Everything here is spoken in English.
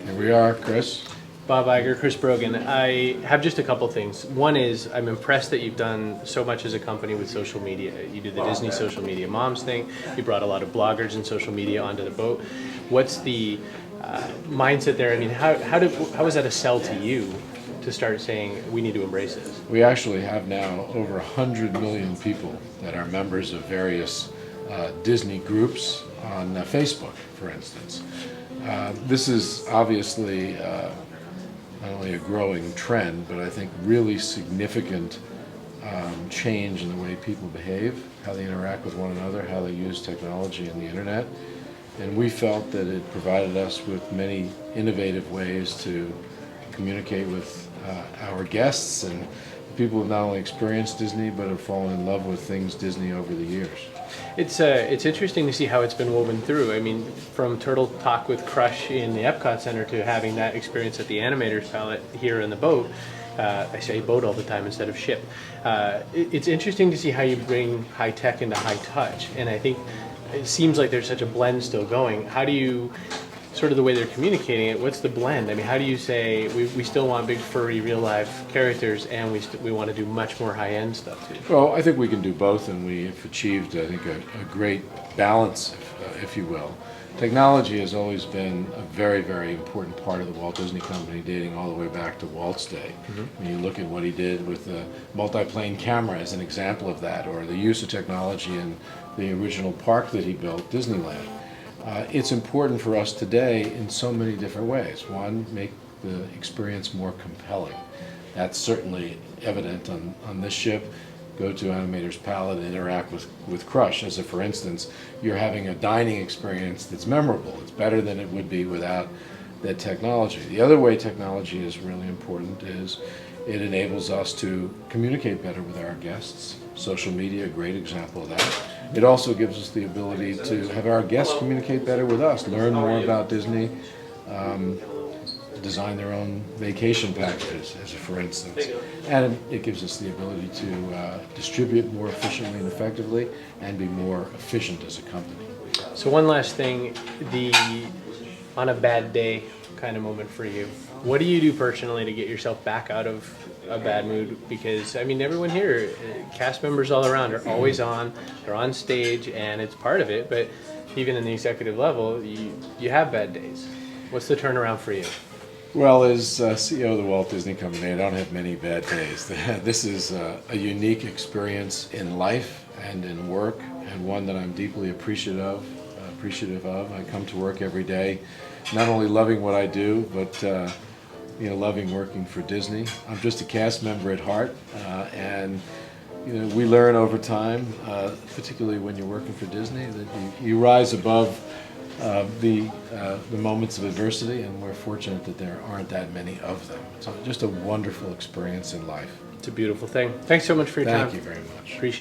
Here we are, Chris. Bob Iger, Chris Brogan. I have just a couple things. One is I'm impressed that you've done so much as a company with social media. You do the Disney social media moms thing. You brought a lot of bloggers and social media onto the boat. What's the mindset there? I mean, how was that a sell to you to start saying we need to embrace this? We actually have now over 100 million people that are members of various Disney groups on Facebook, for instance. This is obviously not only a growing trend, but I think really significant change in the way people behave, how they interact with one another, how they use technology and the internet. And we felt that it provided us with many innovative ways to communicate with our guests and people who have not only experienced Disney, but have fallen in love with things Disney over the years. It's interesting to see how it's been woven through. I mean, from Turtle Talk with Crush in the Epcot Center to having that experience at the Animators Palette here in the boat. I say boat all the time instead of ship. It's interesting to see how you bring high tech into high touch, and I think it seems like there's such a blend still going. How do you, sort of the way they're communicating it, what's the blend? I mean, how do you say we still want big furry real life characters and we want to do much more high end stuff too? Well, I think we can do both, and we've achieved, I think, a great balance, if you will. Technology has always been a very, very important part of the Walt Disney Company, dating all the way back to Walt's day. When you look at what he did with the multi-plane camera as an example of that, or the use of technology in the original park that he built, Disneyland. It's important for us today in so many different ways. One, make the experience more compelling. That's certainly evident on this ship. Go to Animators Palette and interact with Crush, as if, for instance, you're having a dining experience that's memorable. It's better than it would be without that technology. The other way technology is really important is it enables us to communicate better with our guests. Social media, a great example of that. It also gives us the ability to have our guests communicate better with us, learn more about Disney, design their own vacation packages, as for instance. And it gives us the ability to distribute more efficiently and effectively and be more efficient as a company. So one last thing, the on a bad day kind of moment for you. What do you do personally to get yourself back out of a bad mood? Because I mean, everyone here, cast members all around are always on, they're on stage and it's part of it, but even in the executive level, you have bad days. What's the turnaround for you? Well, as CEO of the Walt Disney Company, I don't have many bad days. This is a unique experience in life and in work, and one that I'm deeply appreciative of. I come to work every day, not only loving what I do, but loving working for Disney. I'm just a cast member at heart, and we learn over time, particularly when you're working for Disney, that you rise above the moments of adversity, and we're fortunate that there aren't that many of them. So just a wonderful experience in life. It's a beautiful thing. Thanks so much for your time. Thank you very much. Appreciate it.